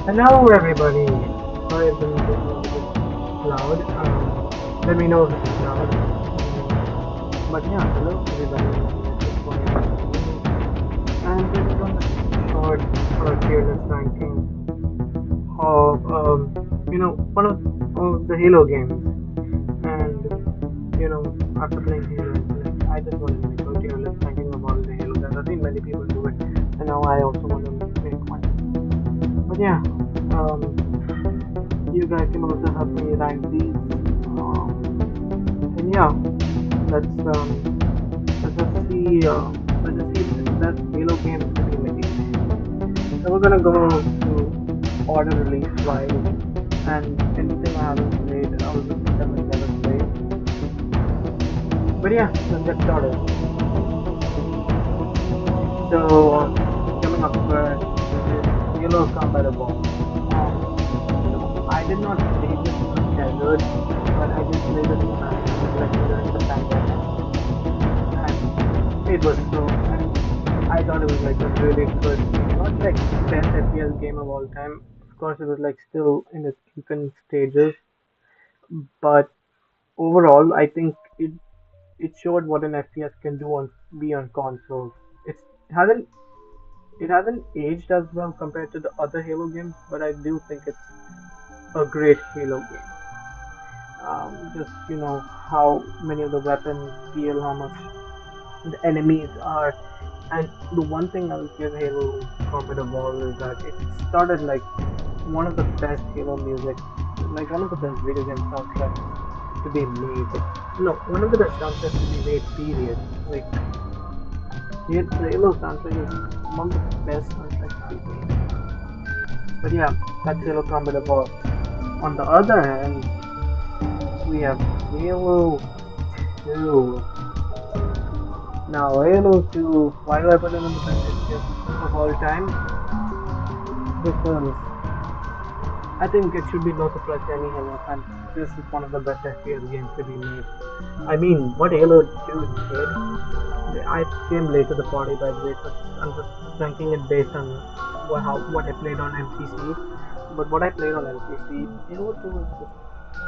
Hello, everybody. Sorry if the music was a bit loud. Let me know if it's too loud. But yeah, hello, everybody. This is one of you, and we're doing a short tier list ranking of one of the Halo games. And after playing Halo Infinite, I just wanted to make a tier list ranking of all the Halo games. I've seen many people do it, and now I also want to make one. But yeah, um, you guys can also help me rank these. And yeah, let's um let's just see the best Halo games to be made. So we're gonna go to order release wise, and anything I haven't played, I'll just put them in seventh place. But yeah, let's get started. So coming up first is Halo Combat Evolved. I did not play this in the desert, but I did play this like during the pandemic, and it was so. And I thought it was like a really good game, not like best FPS game of all time. Of course, it was like still in its infant stages, but overall, I think it showed what an FPS can do on be on consoles. It's hasn't it hasn't aged as well compared to the other Halo games, but I do think it's a great Halo game. Just how many of the weapons feel, how much the enemies are, and the one thing I'll give Halo Combat Evolved is that it started like one of the best Halo music, like one of the best video game soundtracks to be made. Like, no, one of the best soundtracks to be made. Period. Like the Halo soundtrack is among the best soundtracks to be made. But yeah, that's Halo Combat Evolved. On the other hand, we have Halo 2. Now, Halo 2, why do I put it in the best FPS of all time? Because I think it should be no surprise to any Halo fan. This is one of the best FPS games to be made. I mean, what Halo 2 did, I came late to the party by the way, so I'm just ranking it based on what I played on MCC. But what I played on MCC, Halo 2 was just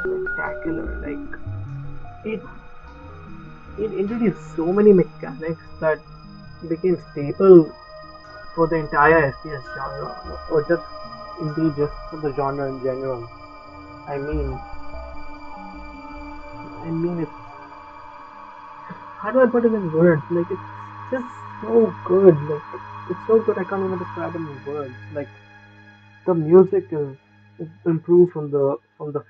spectacular. Like, it it introduced so many mechanics that became staple for the entire FPS genre, or just indeed just for the genre in general. I mean, it's how do I put it in words? Like it's just so good. Like it's so good I can't even describe it in words. Like the music is improved from the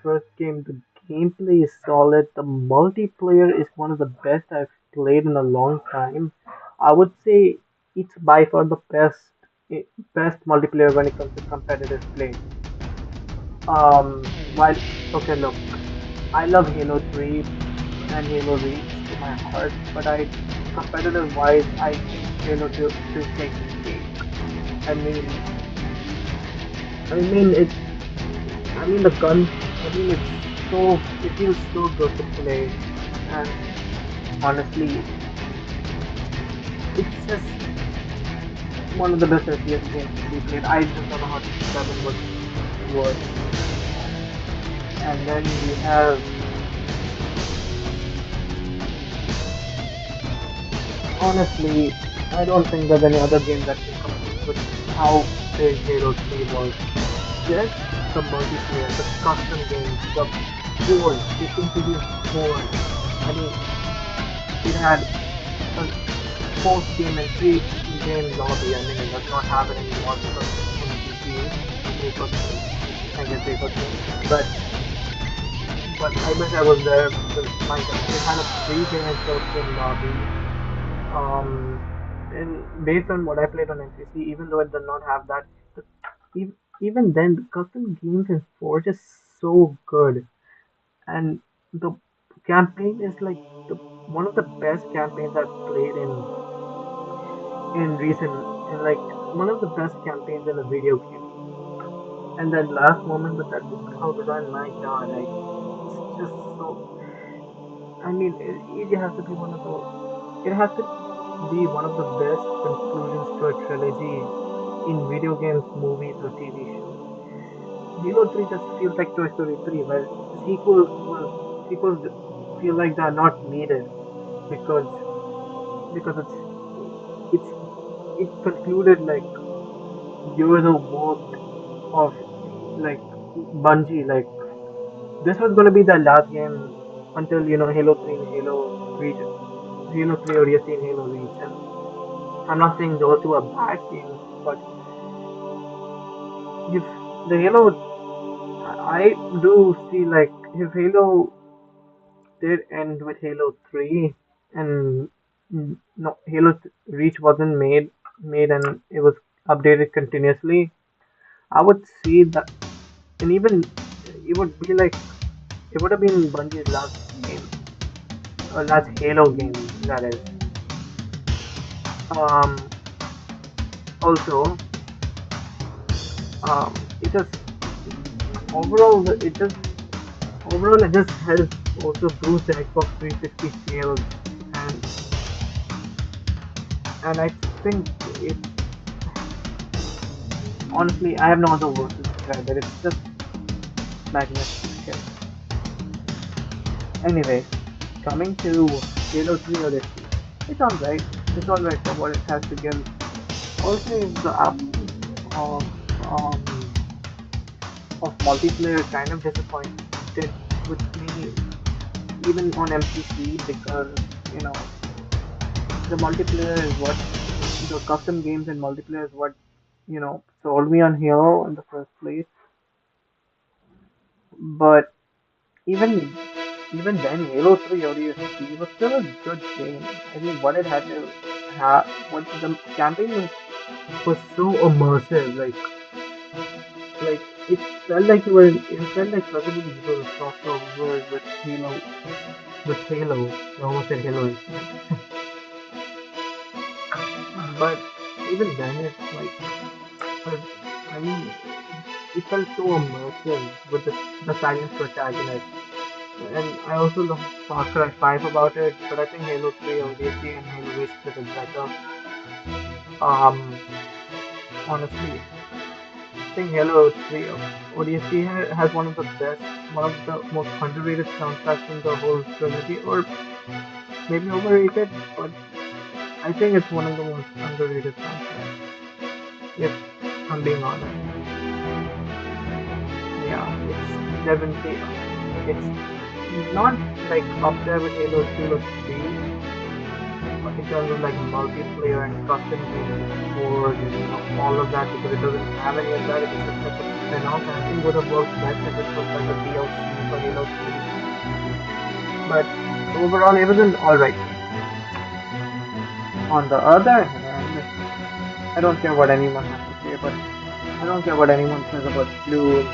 first game. The gameplay is solid. The multiplayer is one of the best I've played in a long time. I would say it's by far the best multiplayer when it comes to competitive play. While okay, look, I love Halo 3 and Halo Reach to my heart, but I competitive wise, I think Halo 2 takes the cake. I mean, it. I mean the guns. I mean it feels so good to play, and honestly, it's just one of the best FPS games to be played. I just don't know how to describe it with words. And then we have honestly, I don't think there's any other game that can compete with how big Halo 3 was. Just the multiplayer, the custom games, the boards, it introduced boards. I mean, it had a post game and pre game lobby. I mean, it does not have it anymore because MCC, I guess they could change. But I wish I was there because it had a pre game and post game lobby. Um, and based on what I played on MCC, even though it did not have that, even then, the custom games in Forge is so good, and the campaign is like the one of the best campaigns I've played in recent, in like one of the best campaigns in a video game. And that last moment with that Scout run, my God, it's just so. I mean, it has to be one of the. It has to be one of the best conclusions to a trilogy in video games, movies, or TV shows. Halo 3 just feels like Toy Story 3, where sequels feel like they're not needed because it's it concluded like years of work of like Bungie. Like this was gonna be the last game until Halo 3 and Halo 3 ODST and Halo Reach. And I'm not saying those two are bad games, but if the Halo, I do see like if Halo did end with Halo 3 and no Reach wasn't made and it was updated continuously, I would see that, and even it would be like it would have been Bungie's last game, or last Halo game, that is. Um, Also, it just it just overall it just helps also boost the Xbox 360 sales, and I think it honestly I have no other words to describe it. It's just magnificent. Anyway, coming to Halo 3 Odyssey, it's alright. It's alright for what it has to give. Also, the absence of um multiplayer kind of disappointed with me even on MCC, because you know the multiplayer is what the custom games and multiplayer is what sold me on Halo in the first place. But even then, Halo 3 ODST was still a good game. I mean, what it had to have, what the campaign was so immersive. Like it felt like it felt like Resident Evil crossover with Halo. I almost said Halo Infinite. But even then, it's like, uh, I mean, it felt so immersive with the silent protagonist. And I also love Far Cry 5 about it, but I think Halo 3 ODST and Halo Reach did it better. Um, Honestly, I think Halo 3 ODST has one of the most underrated soundtracks in the whole trilogy, or maybe overrated, but I think it's one of the most underrated soundtracks, if I'm being honest. Yeah, it's definitely, it's not like up there with Halo 3, in terms of like multiplayer and custom games and scores and all of that, because it doesn't have any of that. It was just like a spin-off, and I think would have worked best if it was like a DLC for Halo 3. But overall, it was an alright game. On the other hand, I don't care what anyone has to say, but I don't care what anyone says about Bloom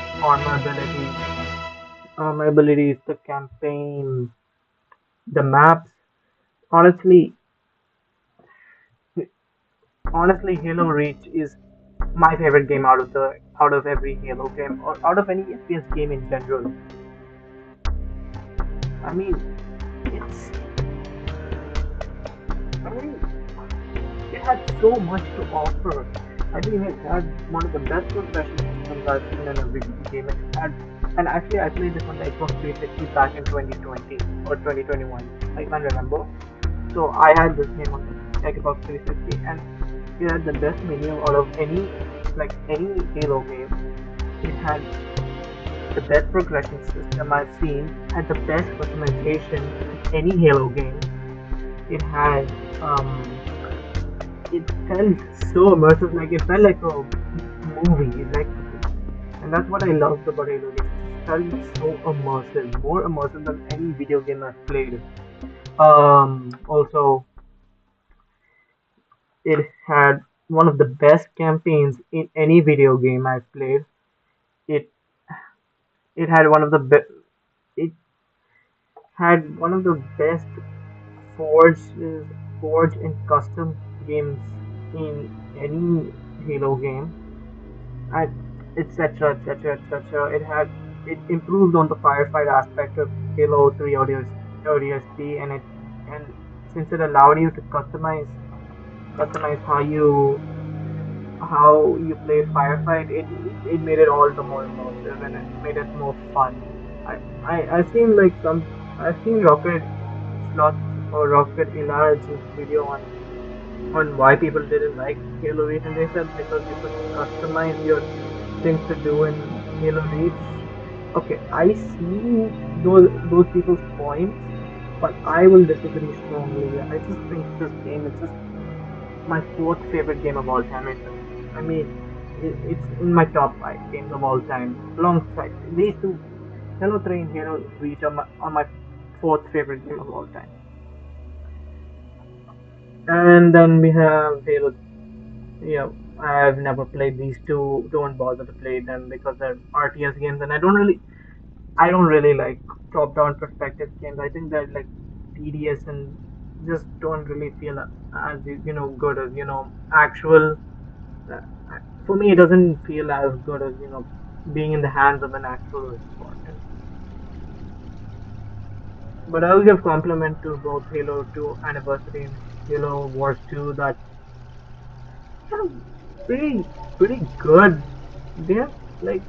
or my abilities, the campaign, the maps. Honestly, honestly, Halo Reach is my favorite game out of every Halo game, or out of any FPS game in general. I mean, it's I mean, it had so much to offer. I mean, it had one of the best progression systems I've seen in a video game. It had, and actually, I played this on the Xbox 360 back in 2020 or 2021. I can't remember. So I had this game on the Xbox 360, and it had the best menu out of any Halo game. It had the best progression system I've seen, had the best customization in any Halo game. It had it felt so immersive, like it felt like a movie, like, and that's what I loved about Halo Reach. It just felt so immersive, more immersive than any video game I've played. Also, it had one of the best campaigns in any video game I've played. It it had one of the be- it had one of the best forged forged and custom games in any Halo game, and etc. etc. etc. It improved on the firefight aspect of Halo 3 ODST, and since it allowed you to customize how you how you played Firefight, it made it all the more immersive and it made it more fun. I've seen like I've seen Rocket Sloth or Rocket Ilar's video on why people didn't like Halo Reach, and they said because you could customize your things to do in Halo Reach. Okay, I see those people's points, but I will disagree strongly. I just think this game is just my fourth favorite game of all time. I mean, it's in my top five games of all time. Alongside these two, Halo 3 and Halo Reach are my fourth favorite game of all time. And then we have Halo. Yeah, I've never played these two. Don't bother to play them because they're RTS games, and I don't really like top-down perspective games. I think they're like tedious and just don't really feel as good as actual. Uh, for me, it doesn't feel as good as being in the hands of an actual Spartan. But I'll give compliment to both Halo 2 Anniversary and Halo Wars 2 that are pretty good. They have like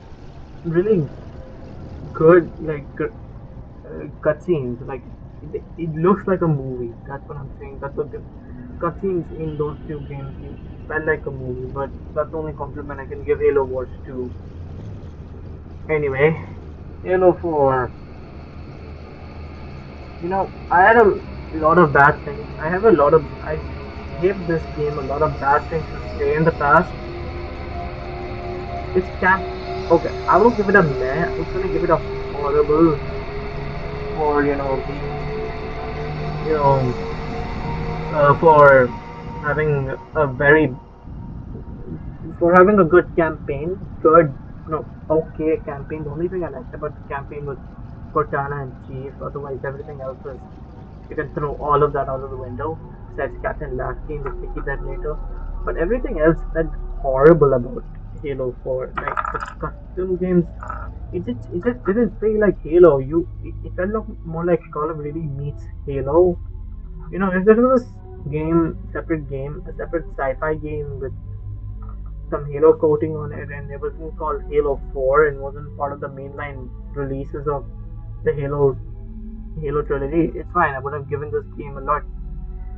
really good cutscenes. Like it looks like a movie. That's what I'm saying. That's what the cutscenes in those two games felt like a movie. But that's the only compliment I can give Halo Wars 2. Anyway, Halo 4. I had a lot of bad things. I gave this game a lot of bad things to say in the past. It's camp. Okay, I will give it a meh. I was gonna give it a horrible for being you know for having a very for having a good campaign. Good, no, okay campaign. The only thing I liked about the campaign was Cortana and Chief. Otherwise, everything else was you can throw all of that out of the window. Besides Captain Lasky and the sticky detonator, but everything else felt horrible about Halo 4. Like the custom games, it just didn't feel like Halo. It felt more like Call of Duty meets Halo. If there was separate game, a separate sci-fi game with some Halo coating on it, and it wasn't called Halo 4 and wasn't part of the mainline releases of the Halo trilogy, it's fine. I would have given this game a lot.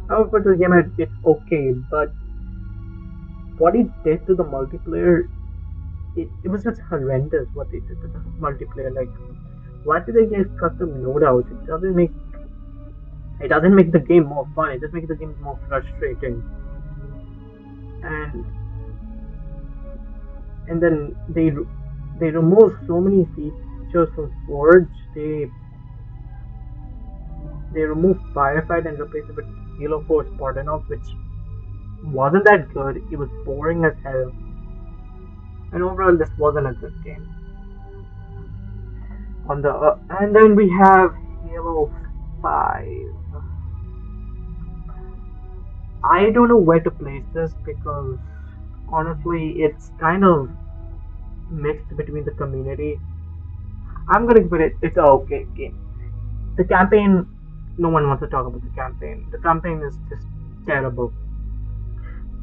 I would put this game at it's okay, but what it did to the multiplayer, it was just horrendous. What they did to the multiplayer, like why did they get custom loadouts? It doesn't make the game more fun. It just makes the game more frustrating. And and then they remove so many features from Forge. They remove Firefight and replace it with Halo 4 Spartanov, which wasn't that good. It was boring as hell. And overall, this wasn't a good game. And then we have Halo 5. I don't know where to place this because honestly, it's kind of mixed between the community. I'm gonna put it. It's a okay game. The campaign, no one wants to talk about the campaign. The campaign is just terrible.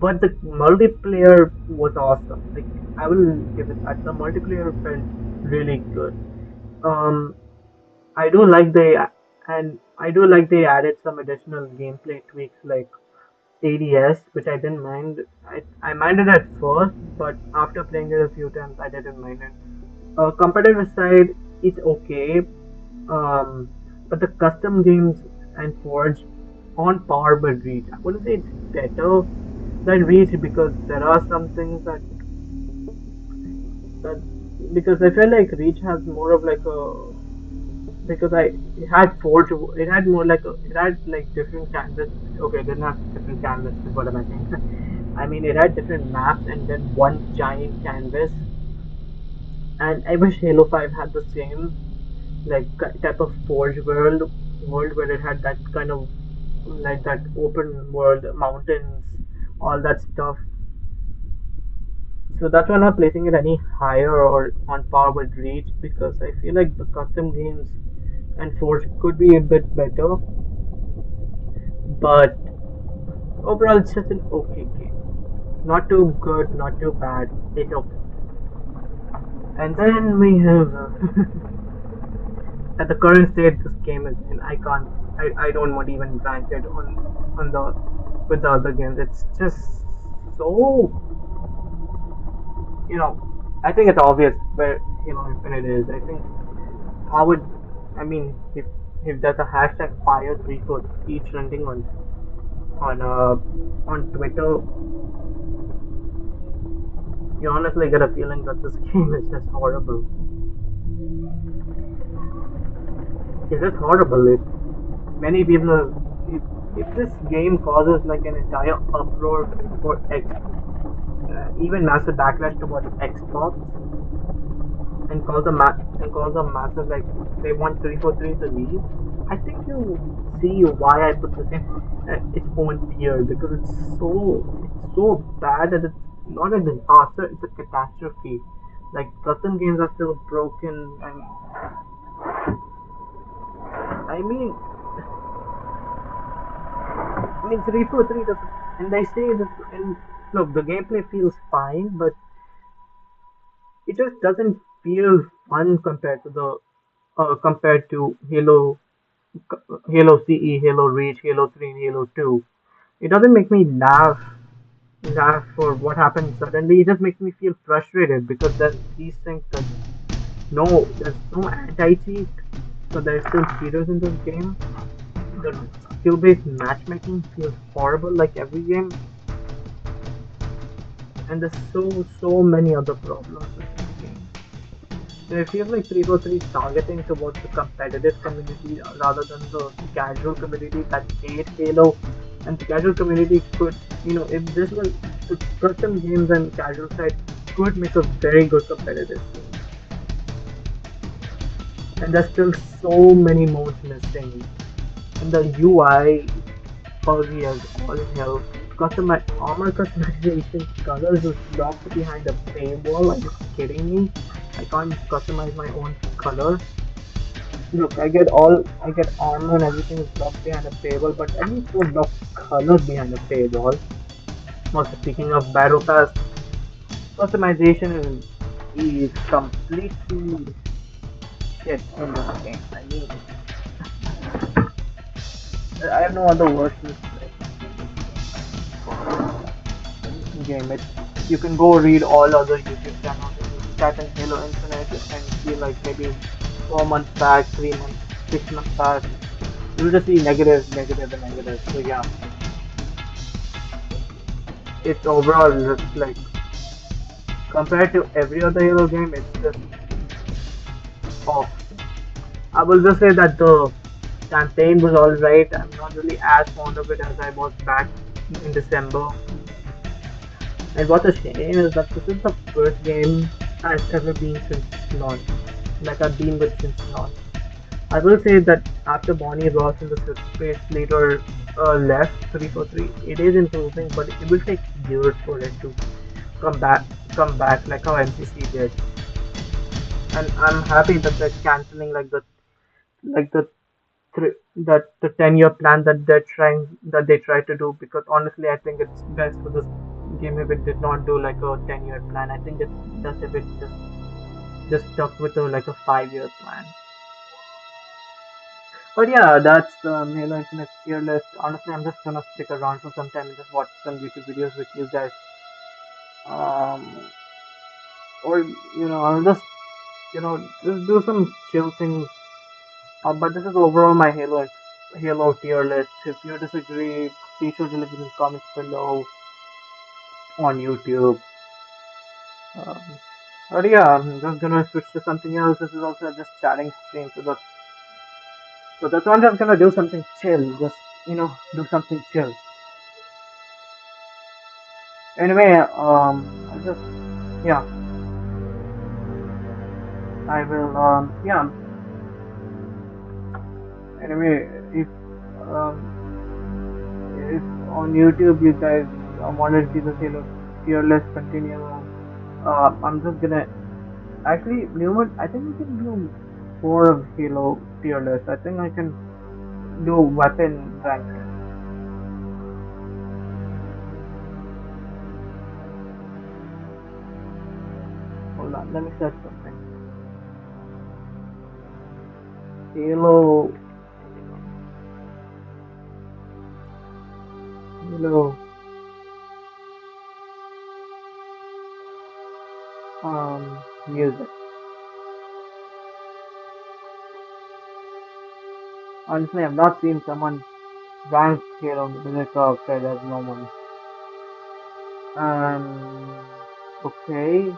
But the multiplayer was awesome. Like I will give it that. The multiplayer felt really good. Um, I do like they added some additional gameplay tweaks like ADS, which I didn't mind. I minded at first, but after playing it a few times, I didn't mind it. Competitive side, it's okay, um, but the custom games and Forge on par with Reach. I wouldn't say it's better than Reach because there are some things that because I feel like Reach has more of like a because it had Forge. It had more like it had like different canvas. Okay, they're not different canvases. What am I saying? I mean, it had different maps and then one giant canvas. And I wish Halo 5 had the same like type of Forge world where it had that kind of like that open world, mountains, all that stuff. So that's why I'm not placing it any higher or on par with Reach because I feel like the custom games and Forge could be a bit better, but overall it's just an okay game. Not too good, not too bad. It's okay. And then we have at the current state this game is in. I don't want to even rank it on the with the other games. It's just so you know. I think it's obvious where Halo Infinite is. I think how would I mean if there's a hashtag fire 343 trending on on Twitter, you honestly get a feeling that this game is just horrible. It's just horrible. If many people are, if this game causes like an entire uproar for even massive backlash towards Xbox and cause a massive like they want 343 to leave. I think you see why I put this in its own tier because it's so bad that it's not a disaster, it's a catastrophe. Like custom games are still broken and I mean I mean 343 doesn't and they say this and look the gameplay feels fine but it just doesn't feel fun compared to Halo CE, Halo Reach, Halo 3, and Halo 2. It doesn't make me laugh for what happened suddenly. It just makes me feel frustrated because there's these things that there's no anti-cheat, so there's still cheaters in this game. The skill-based matchmaking feels horrible like every game, and there's so many other problems with this game. It feels like 343 is targeting towards the competitive community rather than the casual community that hate Halo. And the casual community could, if this was the custom games and casual side could make a very good competitive scene. And there's still so many modes missing. And the UI fuzzy as all hell. Armor customization colors is locked behind a paywall. Are you kidding me? I can't customize my own color. Look, I get armor and everything is locked behind a paywall, but at least don't lock colors behind a paywall. Also, speaking of battle pass, customization is completely shit in this game. I mean, I have no other words to say. Game. You can go read all other YouTube channels and you type in Halo Infinite and see like maybe 4 months back, 3 months, 6 months back. You'll just see negative, negative, and negative. So yeah, it's overall just like compared to every other Halo game, it's just off. I will just say that the campaign was alright. I'm not really as fond of it as I was back in December. And what's a shame is that this is the first game I've ever been since launch. Like I've been with since launch. I will say that after Bonnie Ross and the Space Leader left 343, it is improving, but it will take years for it to come back, come back like how MCC did. And I'm happy that they're canceling like the that the 10-year plan that they tried to do because honestly I think it's best for this game if it did not do like a 10-year plan. I think it's just if it just stuck with like a 5-year plan. But yeah, that's the Halo Infinite tier list. Honestly, I'm just gonna stick around for some time and just watch some YouTube videos with you guys. Um, or I'll just do some chill things. But this is overall my Halo tier list. If you disagree, please sure to leave it in the comments below on YouTube. Um, but yeah, I'm just gonna switch to something else. This is also just chatting stream, so that's why I'm just gonna do something chill. Just do something chill. Anyway, I'll just yeah, I will yeah. Anyway, um if on YouTube you guys wanted to see the tier list continue, I'm just gonna actually you know what? I think we can do more of Halo tier list. I think I can do weapon ranking. Hold on, let me search something. Halo. Halo. Music. Honestly, I've not seen someone rank Halo music outside as no one. Okay.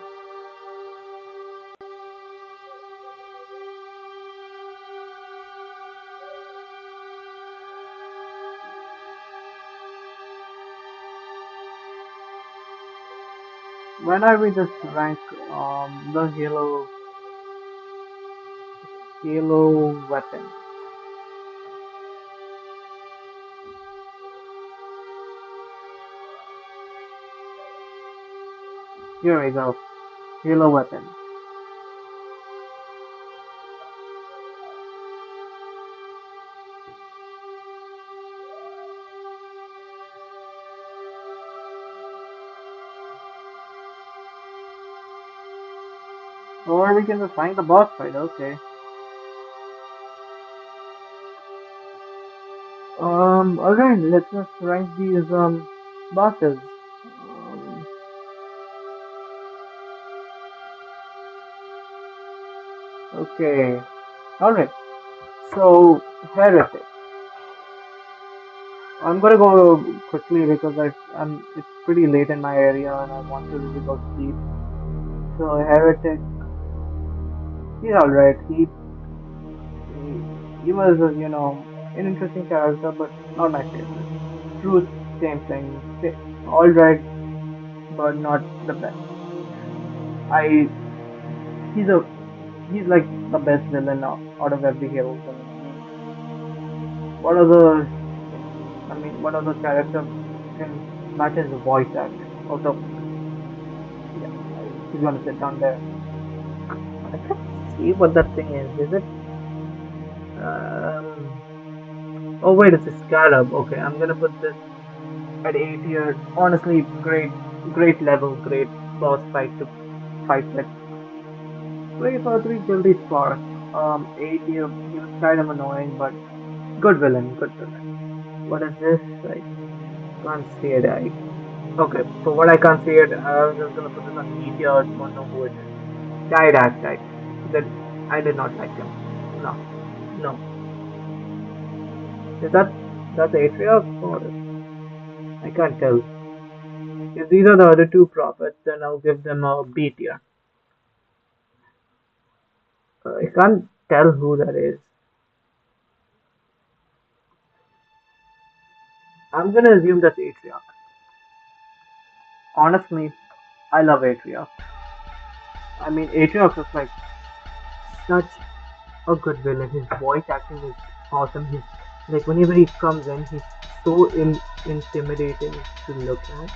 When are we just rank the Halo weapon? Here we go. Halo weapon. Or we can just find the boss fight, okay. Alright, let's just rank these bosses. Um, okay. Alright. So heretic. I'm gonna go quickly because it's pretty late in my area and I want to really go sleep. So heretic, he's alright. He was an interesting character, but not my favorite. Truth, same thing. Alright, but not the best. I he's a he's like the best villain out of every hero villain. What other what other character can match his voice acting? Also, yeah, he's gonna sit down there. I can't see what that thing is. Is it? Um. Oh wait, it's a scarab. Okay, I'm gonna put this at A tier. Honestly, great level, great boss fight to fight with. 343 Guilty Spark. A tier. He was kind of annoying, but good villain, good villain. What is this? I can't see it. Okay, for what I can't see it, I'm just gonna put this on E tier. I don't know who it is. Didact. That I did not like him. No, no. Is that's Atriarch or I can't tell. If these are the other two prophets, then I'll give them a B tier. I can't tell who that is. I'm gonna assume that's Atriarch. Honestly, I love Atriarch. Atriarch is like such a good villain. His voice acting is awesome. He's like whenever he comes in, he's so intimidating to look at.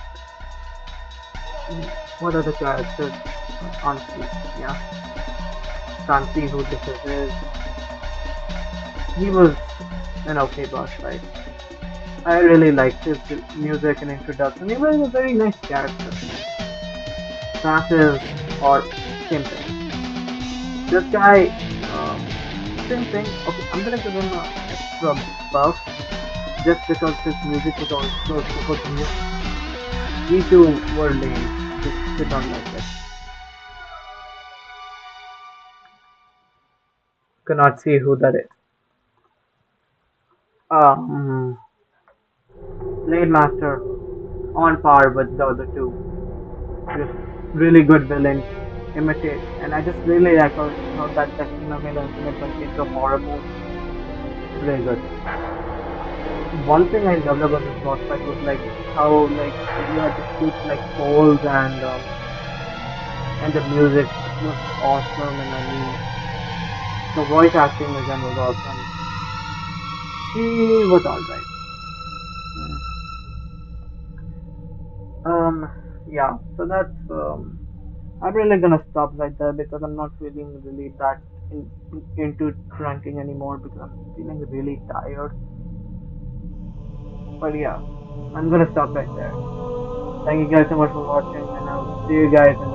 What other characters? Honestly, yeah, can't see who this is. He was an okay boss fight. I really liked his music and introduction. He was a very nice character. Passive or same thing. This guy, same thing. Okay, I'm gonna give him an extra buff just because his music was also super new. These two were lame. Just did not like it. Cannot see who that is. Um, Blade Master on par with the other two. Just really good villain, imitate, and I just really like how that Destino made ultimate went into horror mode. Really good. One thing I loved about this boss fight was like how like you had to shoot like poles and the music was awesome and the voice acting again was awesome. She was alright. Um, yeah, so that's I'm really gonna stop right there because I'm not feeling really that into ranking anymore because I'm feeling really tired. But yeah, I'm gonna stop right there. Thank you guys so much for watching, and I'll see you guys in the